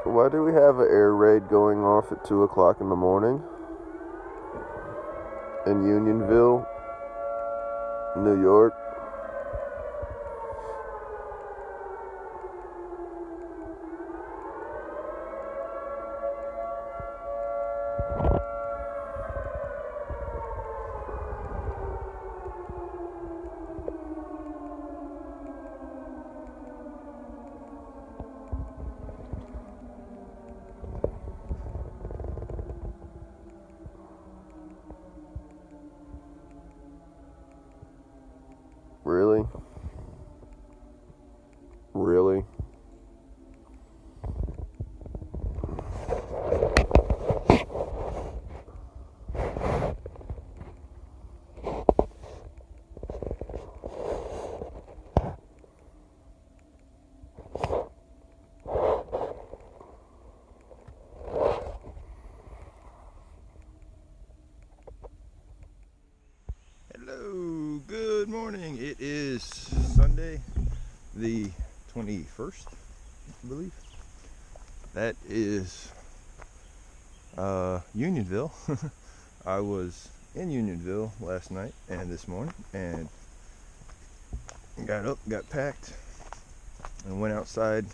Why do we have an air raid going off at 2 o'clock in the morning in Unionville, New York? Really? Really? Hello, good morning. It is Sunday, the 21st, I believe. That is Unionville. I was in Unionville last night and this morning, and got up, got packed, and went outside,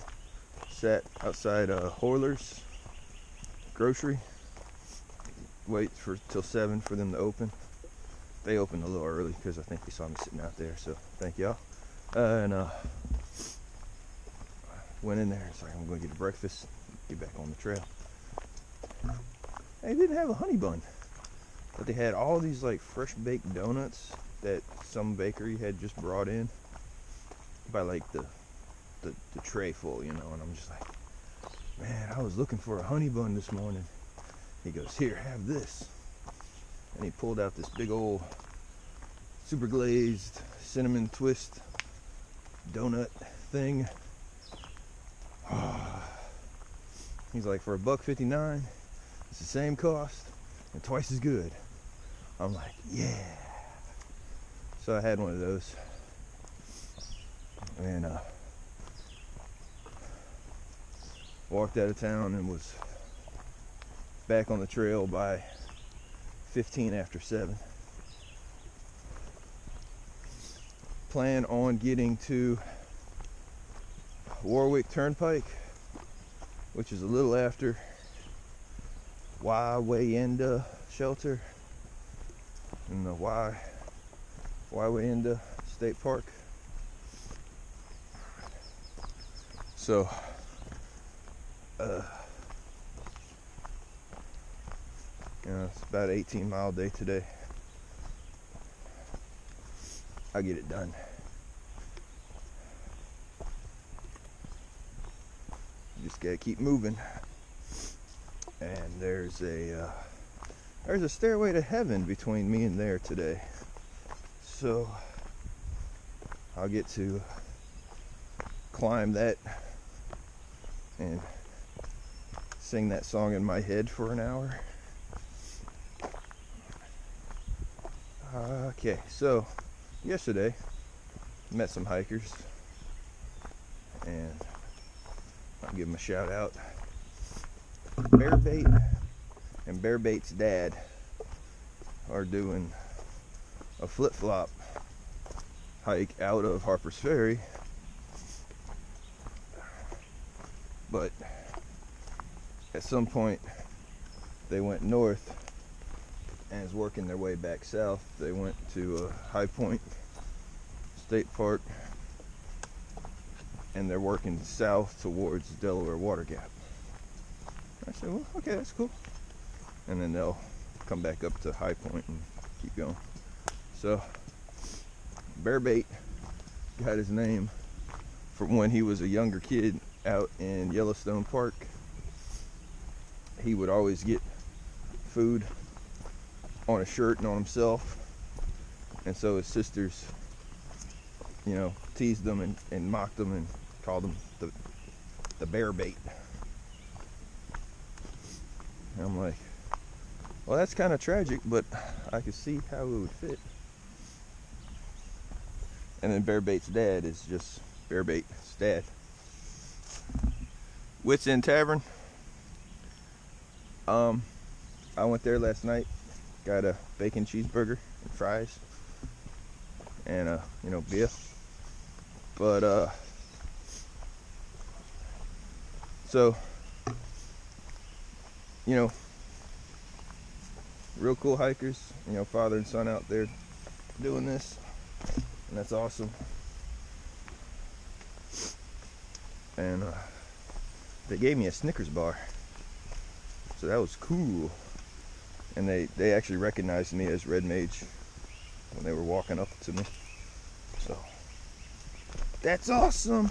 sat outside Horler's grocery, wait for till 7 for them to open. They opened a little early because I think they saw me sitting out there, so thank y'all. And went in there. It's like, I'm going to get a breakfast, get back on the trail. They didn't have a honey bun, but they had all these like fresh baked donuts that some bakery had just brought in by like the tray full, you know. And I'm just like, man, I was looking for a honey bun this morning. He goes, here, have this. And he pulled out this big old super glazed cinnamon twist donut thing. He's like, for $1.59, it's the same cost and twice as good. I'm like, yeah. So I had one of those, and walked out of town and was back on the trail by 15 after 7. Plan on getting to Warwick turnpike, which is a little after Wayenda shelter in the Wayenda State Park. So it's about an 18-mile day today. I'll get it done. Just gotta keep moving. And there's a stairway to heaven between me and there today. So I'll get to climb that and sing that song in my head for an hour. Okay, so yesterday met some hikers, and I'll give them a shout out. Bearbait and Bearbait's dad are doing a flip-flop hike out of Harper's Ferry, but at some point they went north and is working their way back south. They went to High Point State Park, and they're working south towards Delaware Water Gap. I said, well, okay, that's cool. And then they'll come back up to High Point and keep going. So Bearbait got his name from when he was a younger kid out in Yellowstone Park. He would always get food on a shirt and on himself, and so his sisters, you know, teased them and mocked them and called him the Bearbait. And I'm like, well, that's kind of tragic, but I could see how it would fit. And then Bearbait's dad is just Bearbait's dad. Wits End Tavern, I went there last night, got a bacon cheeseburger and fries and beer. But so real cool hikers, father and son out there doing this, and that's awesome. And they gave me a Snickers bar, so that was cool. And they actually recognized me as Red Mage when they were walking up to me, so that's awesome.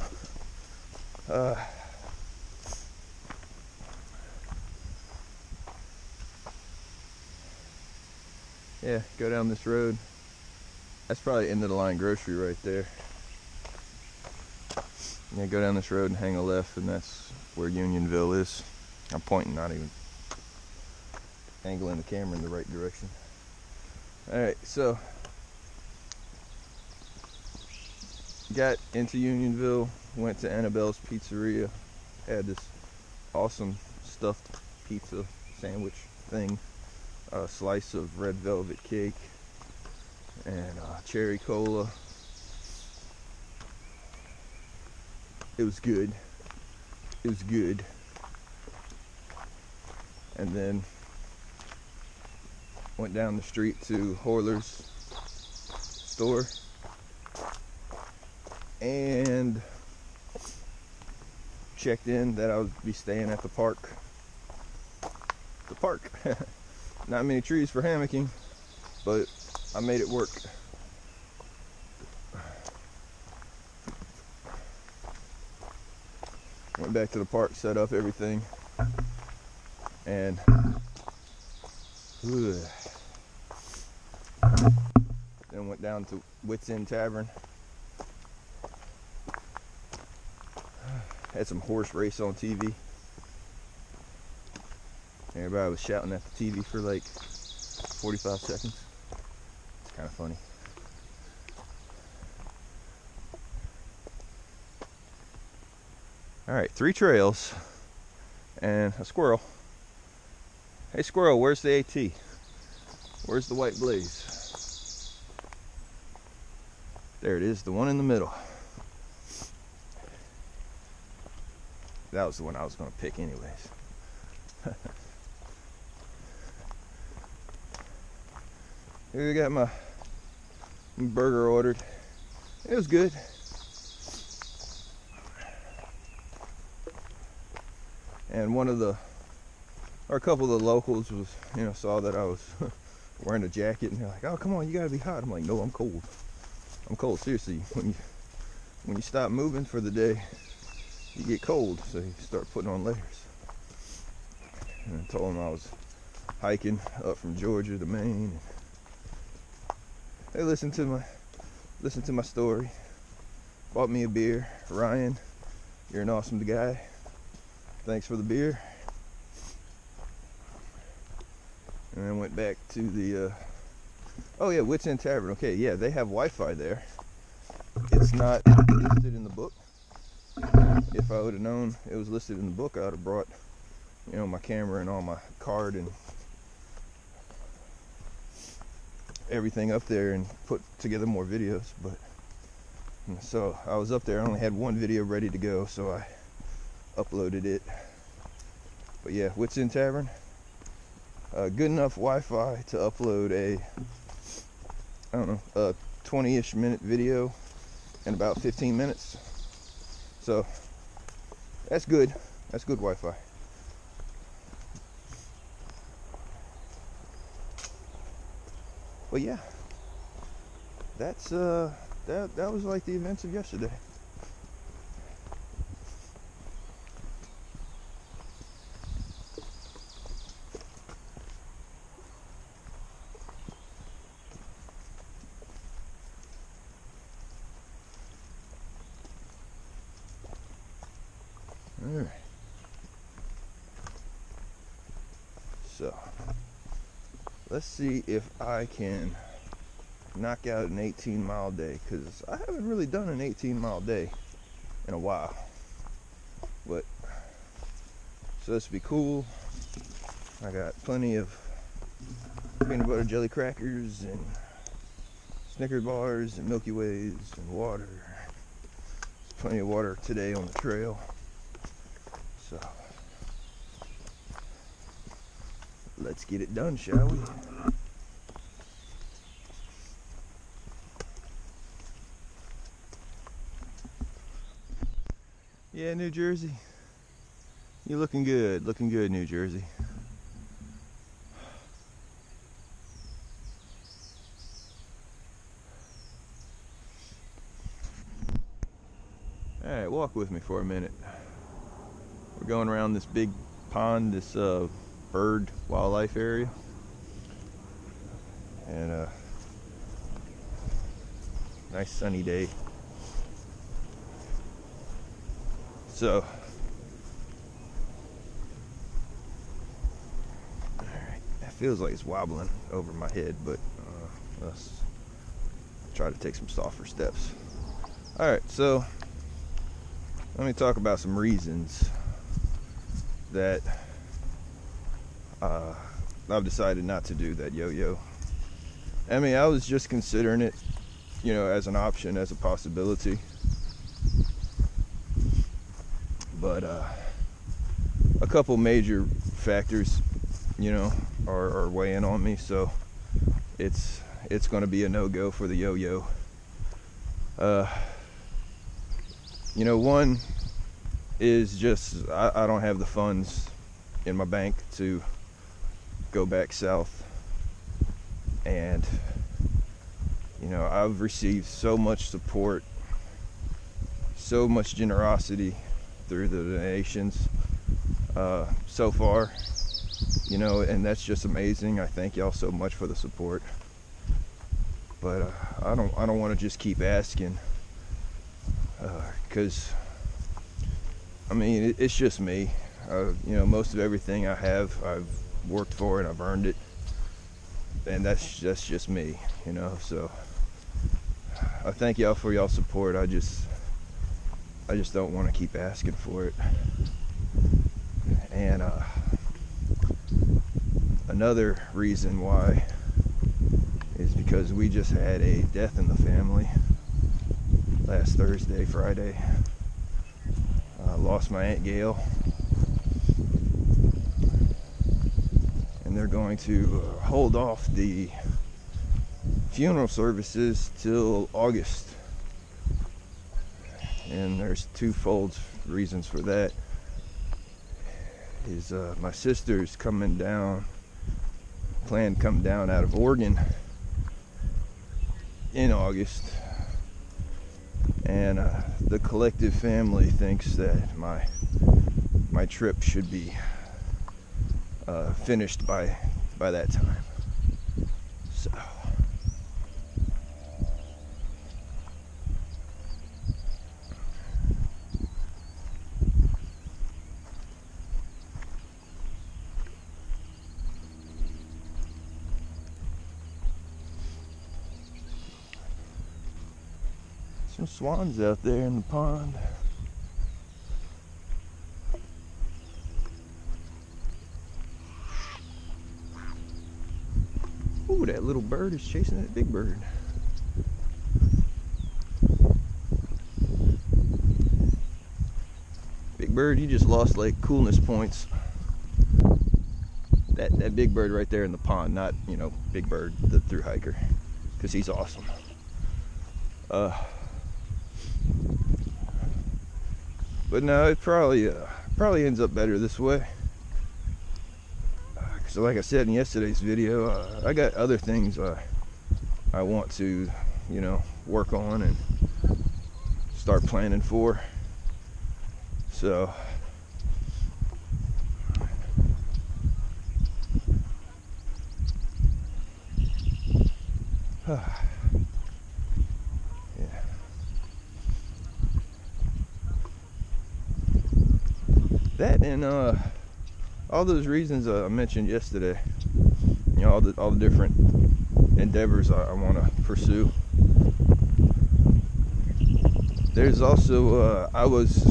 Yeah, go down this road. That's probably end of the line grocery right there. Yeah, go down this road and hang a left, and that's where Unionville is. I'm pointing, not even angling the camera in the right direction. Alright, so got into Unionville, went to Annabelle's Pizzeria, had this awesome stuffed pizza sandwich thing, a slice of red velvet cake, and cherry cola. It was good. It was good. And then went down the street to Horler's store and checked in that I would be staying at the park. The park. Not many trees for hammocking, but I made it work. Went back to the park, set up everything, and then went down to Wits End Tavern. Had some horse race on TV. Everybody was shouting at the TV for like 45 seconds. It's kind of funny. Alright, 3 trails and a squirrel. Hey squirrel, where's the AT? Where's the white blaze? There it is, the one in the middle. That was the one I was going to pick anyways. Here we got my burger ordered. It was good. And a couple of the locals was, saw that I was wearing a jacket, and they're like, "Oh, come on, you gotta be hot." I'm like, "No, I'm cold. I'm cold. Seriously, when you stop moving for the day, you get cold, so you start putting on layers." And I told them I was hiking up from Georgia to Maine. They listened to my story. Bought me a beer. Ryan, you're an awesome guy. Thanks for the beer. And then went back to the Wits End Tavern. Okay, yeah, they have Wi-Fi there. It's not listed in the book. If I would have known it was listed in the book, I would have brought my camera and all my card and everything up there and put together more videos. But so I was up there. I only had one video ready to go, so I uploaded it. But yeah, Wits End Tavern, good enough Wi-Fi to upload a 20-ish minute video in about 15 minutes. So that's good. That's good Wi-Fi. But yeah, that's that was like the events of yesterday. Alright. So let's see if I can knock out an 18-mile day, because I haven't really done an 18-mile day in a while. But so this will be cool. I got plenty of peanut butter jelly crackers and Snickers bars and Milky Ways and water. Plenty of water today on the trail. So let's get it done, shall we? Yeah, New Jersey. You're looking good, New Jersey. Alright, walk with me for a minute. We're going around this big pond, this bird wildlife area. And nice sunny day. So, alright, it feels like it's wobbling over my head, but let's try to take some softer steps. Alright, so let me talk about some reasons that I've decided not to do that yo-yo. I mean, I was just considering it, you know, as an option, as a possibility. But a couple major factors, you know, are weighing on me, so it's going to be a no-go for the yo-yo. You know, one is just I don't have the funds in my bank to go back south, and you know, I've received so much support, so much generosity through the donations so far, you know, and that's just amazing. I thank y'all so much for the support, but I don't want to just keep asking, because I mean, it's just me. You know, most of everything I have, I've worked for and I've earned it, and that's just me, you know. So I thank y'all for y'all support. I just don't want to keep asking for it. And another reason why is because we just had a death in the family last Friday. I lost my Aunt Gail, and they're going to hold off the funeral services till August. And there's twofold reasons for that. Is my sister's coming down, planned to come down out of Oregon in August, and the collective family thinks that my trip should be finished by that time. So some swans out there in the pond. Ooh, that little bird is chasing that big bird. Big bird, you just lost like coolness points. That big bird right there in the pond, not, you know, Big Bird, the thru hiker, because he's awesome. But no, it probably ends up better this way. So like I said in yesterday's video, I got other things I want to, you know, work on and start planning for. So yeah. That and all those reasons I mentioned yesterday, you know, all the different endeavors I want to pursue. There's also I was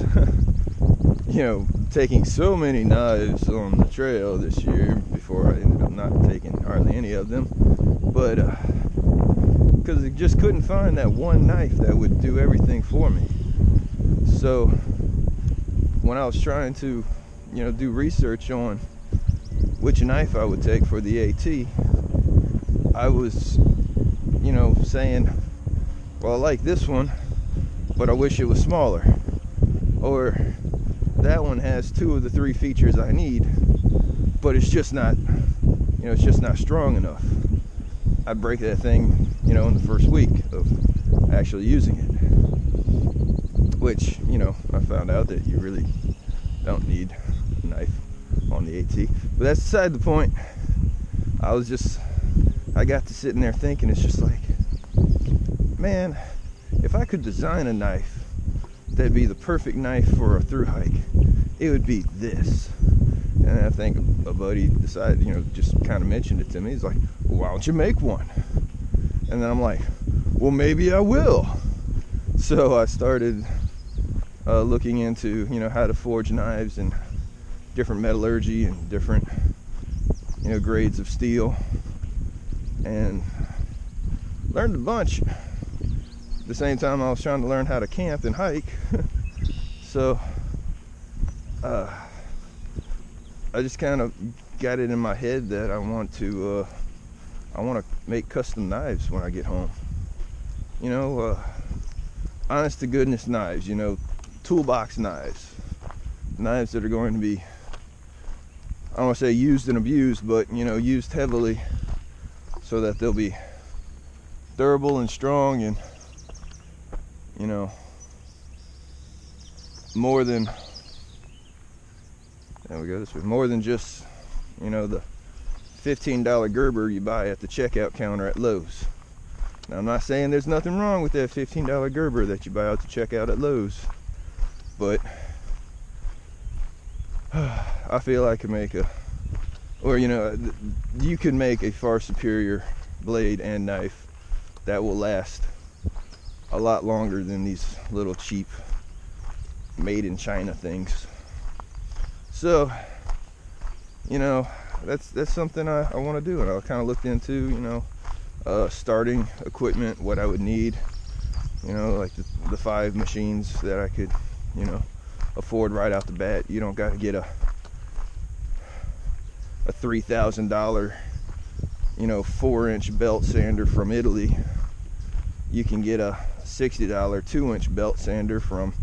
you know, taking so many knives on the trail this year before before I ended up not taking hardly any of them. But because I just couldn't find that one knife that would do everything for me. So when I was trying to, do research on which knife I would take for the AT, I was, saying, well, I like this one, but I wish it was smaller. Or that one has 2 of the 3 features I need, but it's just not, it's just not strong enough. I'd break that thing, in the first week of actually using it. Which, I found out that you really don't need a knife on the AT. But that's beside the point. I got to sitting there thinking, it's just like, man, if I could design a knife that'd be the perfect knife for a thru hike, it would be this. And I think a buddy decided, just kind of mentioned it to me. He's like, well, why don't you make one? And then I'm like, well, maybe I will. So I started looking into, how to forge knives and different metallurgy and different, grades of steel, and learned a bunch. At the same time, I was trying to learn how to camp and hike. So I just kind of got it in my head that I want to make custom knives when I get home. Honest to goodness knives, toolbox knives that are going to be, I don't want to say used and abused, but used heavily, so that they'll be durable and strong, and more than, there we go, this way, more than just the $15 Gerber you buy at the checkout counter at Lowe's. Now, I'm not saying there's nothing wrong with that $15 Gerber that you buy out the checkout at Lowe's, but I feel I could make you can make a far superior blade and knife that will last a lot longer than these little cheap made in China things. So, that's something I want to do, and I kind of looked into, starting equipment, what I would need, like the 5 machines that I could, afford right out the bat. You don't got to get a $3,000, 4-inch belt sander from Italy. You can get a $60 2-inch belt sander from,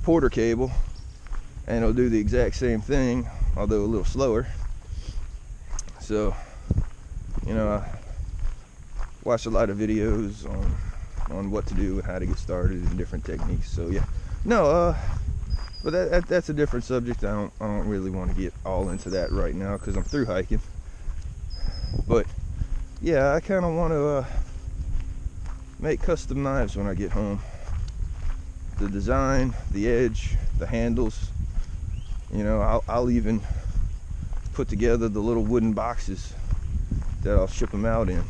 Porter Cable, and it'll do the exact same thing, although a little slower. So, I watched a lot of videos on what to do and how to get started and different techniques. So yeah, but that's a different subject. I don't really want to get all into that right now because I'm through hiking. But yeah, I kind of want to make custom knives when I get home. The design, the edge, the handles. I'll even put together the little wooden boxes that I'll ship them out in.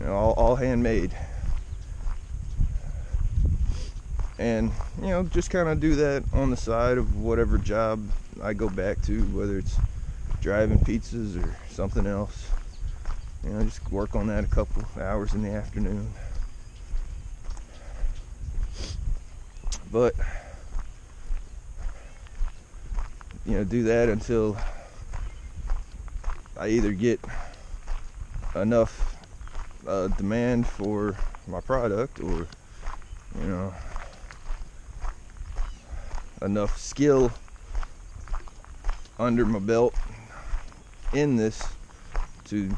All handmade. And just kind of do that on the side of whatever job I go back to, whether it's driving pizzas or something else. Just work on that a couple hours in the afternoon. But do that until I either get enough demand for my product, or enough skill under my belt in this to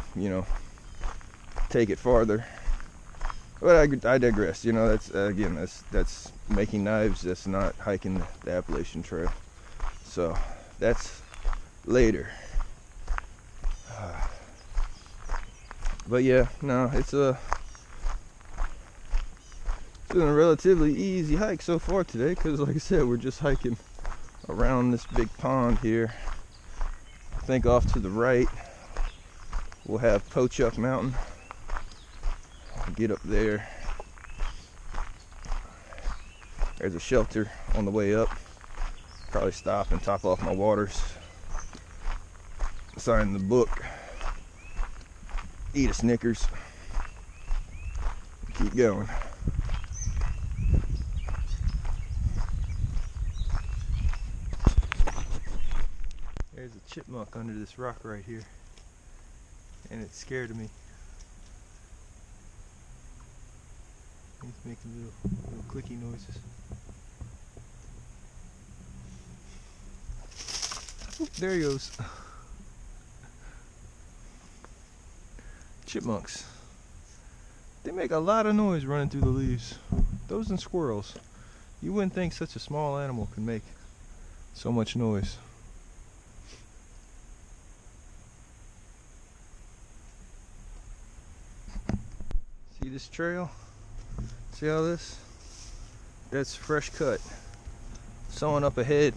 take it farther. But I digress. That's making knives. That's not hiking the Appalachian Trail. So that's later. But yeah, no, it's been a relatively easy hike so far today, because like I said, we're just hiking around this big pond here. I think off to the right we'll have Pochuck Mountain. I'll get up there. There's a shelter on the way up. Probably stop and top off my waters sign the book, eat a Snickers, keep going. There's a chipmunk under this rock right here, and it scared me. He's making little clicky noises. Oop, there he goes. Chipmunks. They make a lot of noise running through the leaves. Those and squirrels. You wouldn't think such a small animal could make so much noise. See this trail? See all this? That's fresh cut. Someone up ahead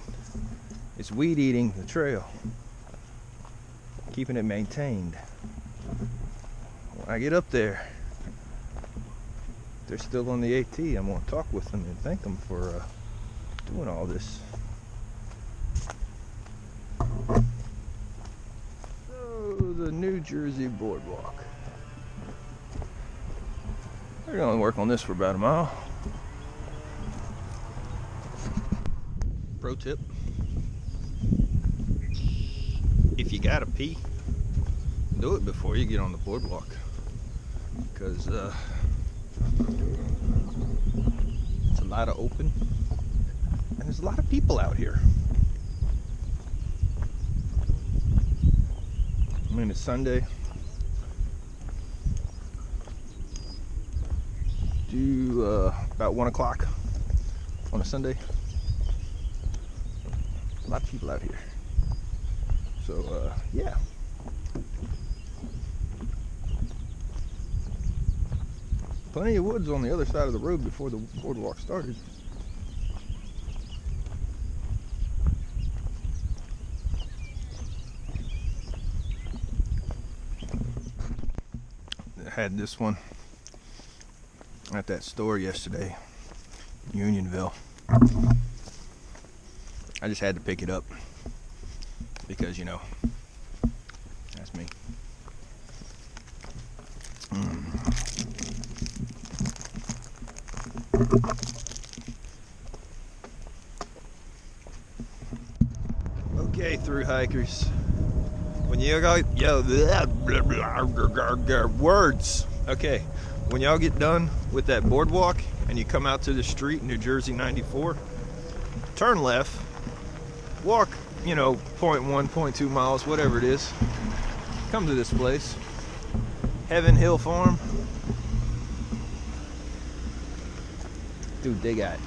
is weed eating the trail, keeping it maintained. When I get up there, they're still on the AT. I'm gonna talk with them and thank them for doing all this. So the New Jersey boardwalk. They're gonna work on this for about a mile. Pro tip: if you gotta pee, do it before you get on the boardwalk, because it's a lot of open and there's a lot of people out here. I mean, it's Sunday. About 1 o'clock on a Sunday. A lot of people out here. So yeah. Plenty of woods on the other side of the road before the boardwalk started. I had this one at that store yesterday, Unionville. I just had to pick it up because, you know, that's me. Okay, through hikers. When you go, words. Okay, when y'all get done with that boardwalk and you come out to the street, New Jersey 94, turn left, walk, you know, 0.1, 0.2 miles, whatever it is. Come to this place, Heaven Hill Farm. Dude, they got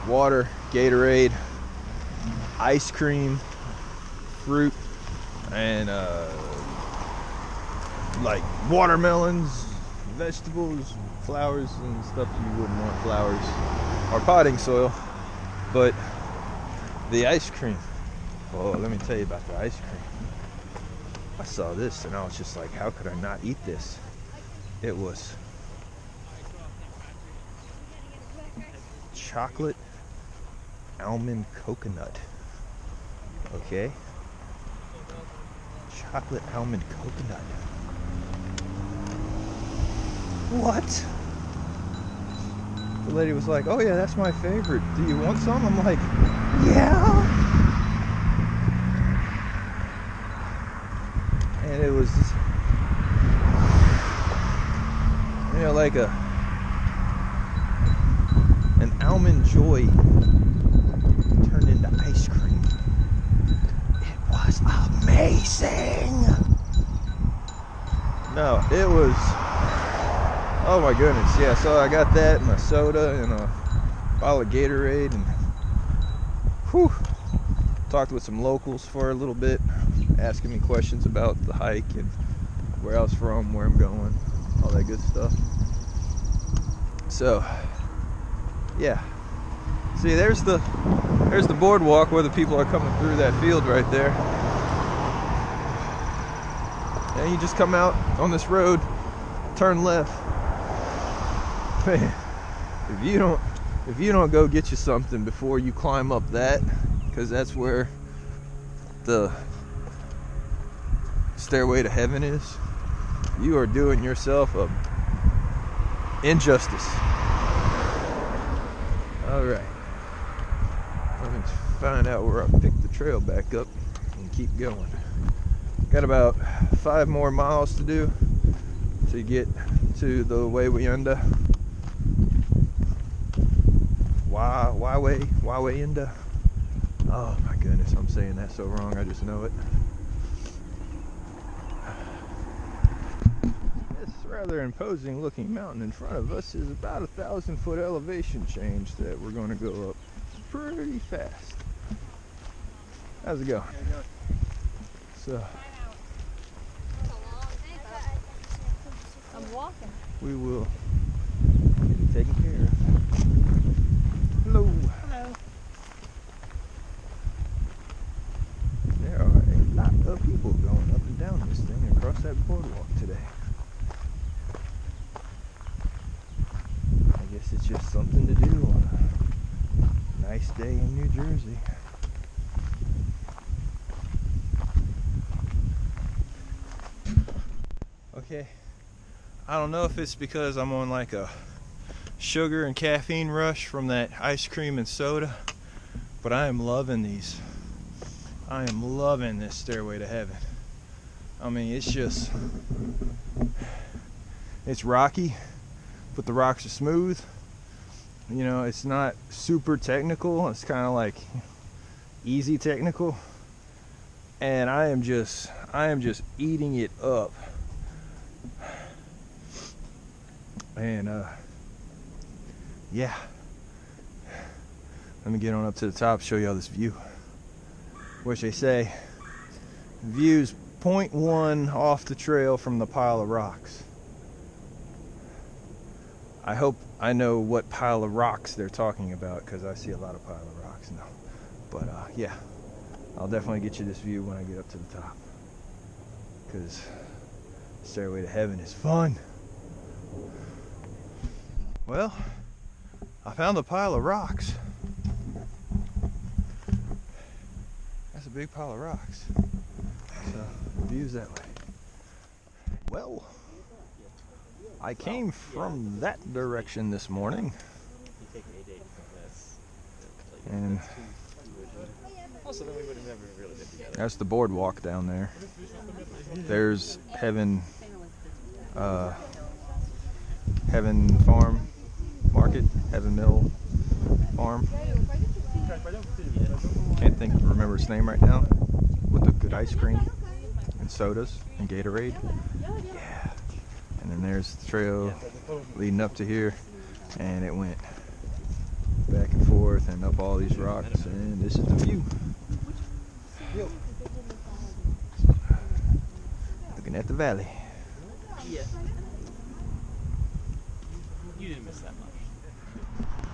water, Gatorade, ice cream, fruit, and like watermelons, vegetables, flowers, and stuff you wouldn't want, flowers or potting soil. But the ice cream, oh, let me tell you about the ice cream. I saw this and I was just like, how could I not eat this? It was chocolate almond coconut. Okay, chocolate almond coconut. What? The lady was like, oh yeah, that's my favorite. Do you want some? I'm like, yeah. And it was, you know, like an almond joy turned into ice cream. It was amazing. No, it was, oh my goodness. Yeah, so I got that and a soda and a bottle of Gatorade, and whew, talked with some locals for a little bit, asking me questions about the hike and where I was from, where I'm going, all that good stuff. So yeah, see, there's the boardwalk where the people are coming through that field right there, and you just come out on this road, turn left. Man, if you don't go get you something before you climb up that, because that's where the Stairway to Heaven is, you are doing yourself a injustice. Alright. Let's find out where I pick the trail back up and keep going. Got about 5 more miles to do to get to the Wawayanda. Wawayanda. Oh my goodness, I'm saying that so wrong, I just know it. This rather imposing looking mountain in front of us is about 1,000-foot elevation change that we're going to go up pretty fast. How's it going? So I'm walking. we will get it taken care of. Hello. Hello. There are a lot of people going up and down this thing across that boardwalk today. I guess it's just something to do on a nice day in New Jersey. Okay, I don't know if it's because I'm on like a sugar and caffeine rush from that ice cream and soda, but I am loving these. I am loving this Stairway to Heaven. I mean, it's rocky, but the rocks are smooth. You know, it's not super technical. It's kind of like easy technical. And I am just eating it up. And yeah. Let me get on up to the top, show y'all this view. Which they say view's 0.1 off the trail from the pile of rocks. I hope I know what pile of rocks they're talking about, because I see a lot of pile of rocks now. But yeah, I'll definitely get you this view when I get up to the top, because Stairway to Heaven is fun. Well, I found a pile of rocks. That's a big pile of rocks. So, the view's that way. Well, I came from that direction this morning. And that's the boardwalk down there. There's Heaven Farm Market, Heaven Mill Farm. Can't remember its name right now. With the good ice cream and sodas and Gatorade. Yeah. And then there's the trail leading up to here, and it went back and forth and up all these rocks, and this is the view. Looking at the valley. Yeah. You didn't miss that much.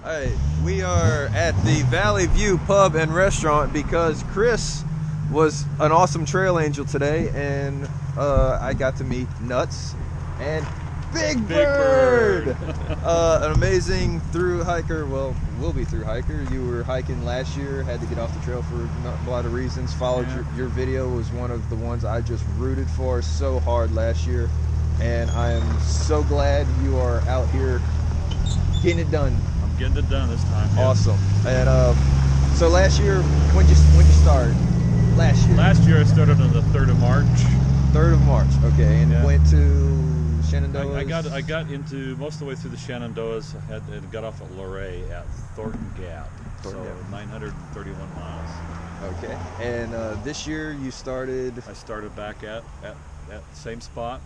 Alright, we are at the Valley View Pub and Restaurant because Chris was an awesome trail angel today, and I got to meet Nuts and Big Bird! An amazing through hiker, well, will be through hiker. You were hiking last year, had to get off the trail for a lot of reasons. Followed your video, was one of the ones I just rooted for so hard last year, and I am so glad you are out here getting it done. I'm getting it done this time. Yeah. Awesome. And so last year, when you start? Last year. Last year I started on the 3rd of March. 3rd of March. Okay, and went to Shenandoah's. I got into most of the way through the Shenandoahs. I got off at Luray at Thornton Gap. So 931 miles. Okay. And this year you started. I started back at the same spot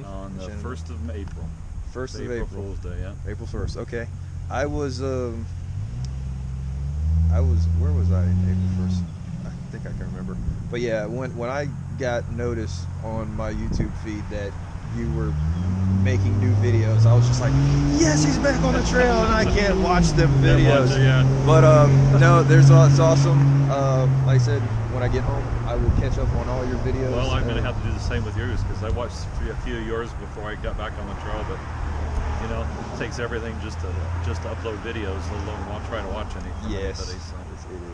on the 1st of April. 1st of April. Fool's Day, yeah. April 1st. Okay. I was where was I in April 1st? I think I can remember. But yeah, when I got notice on my YouTube feed that you were making new videos, I was just like, yes, he's back on the trail, and I can't watch them videos. But no, it's awesome. Like I said, when I get home, I will catch up on all your videos. Well, I'm going to have to do the same with yours, because I watched a few of yours before I got back on the trail, but you know, it takes everything just to upload videos, let alone try to watch anything. Yes, it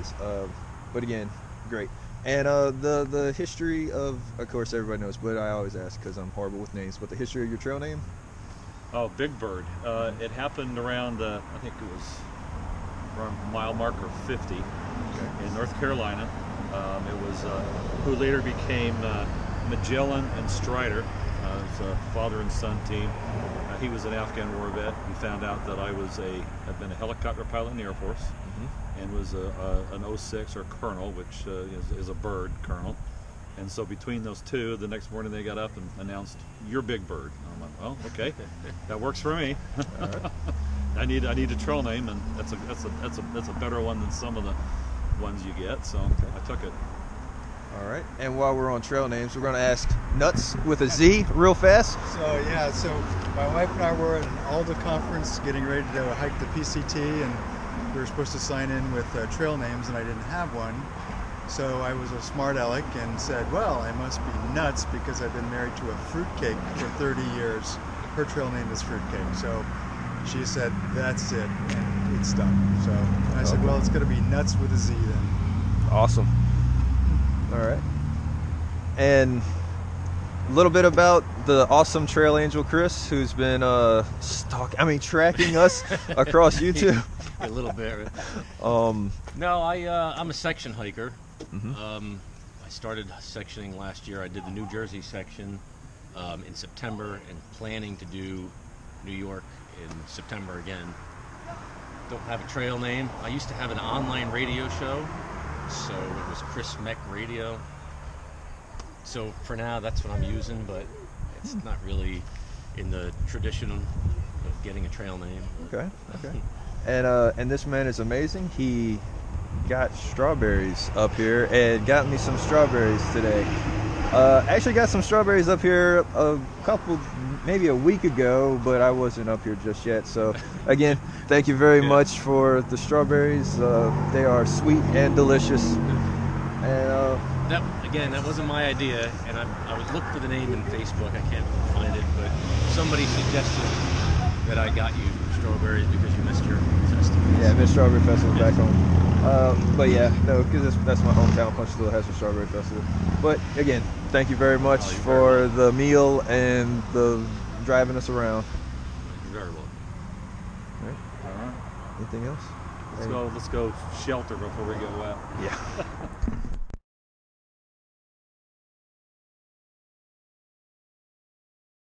is. But again, great. And the history of course, everybody knows, but I always ask because I'm horrible with names. But the history of your trail name? Oh, Big Bird. It happened around, I think it was around mile marker 50 in North Carolina. It was who later became Magellan and Strider. It was a father and son team. He was an Afghan war vet. He found out that I had been a helicopter pilot in the Air Force, and was an 06 or colonel, which is a bird colonel. And so between those two, the next morning they got up and announced, "You're Big Bird." And I'm like, "Well, okay, that works for me." All right. I need a trail name, and that's a better one than some of the ones you get. So I took it. All right. And while we're on trail names, we're going to ask Nuts with a Z real fast. So my wife and I were at an ALDA conference getting ready to hike the PCT, and we were supposed to sign in with trail names, and I didn't have one. So I was a smart aleck and said, well, I must be nuts because I've been married to a fruitcake for 30 years. Her trail name is Fruitcake. So she said, that's it, and it's done. So I said, well, it's going to be Nuts with a Z then. Awesome. All right. And a little bit about the awesome trail angel Chris, who's been tracking us across YouTube. A little bit. No, I'm a section hiker. I started sectioning last year. I did the New Jersey section in September, and planning to do New York in September again. Don't have a trail name. I used to have an online radio show, so it was Chris Meck Radio. So for now, that's what I'm using, but it's not really in the tradition of getting a trail name. Okay. And this man is amazing. He got strawberries up here and got me some strawberries today. Actually got some strawberries up here maybe a week ago, but I wasn't up here just yet. So again, thank you very much for the strawberries. They are sweet and delicious. And that wasn't my idea, and I would look for the name in Facebook. I can't find it, but somebody suggested that I got you strawberries because you missed your festival. Yeah, I missed Strawberry Festival back home. But yeah, no, because that's my hometown. Punchville has a Strawberry Festival. But again, thank you very much for the meal and the driving us around. You're very welcome. All right. Anything else? Let's go shelter before we go out. Yeah.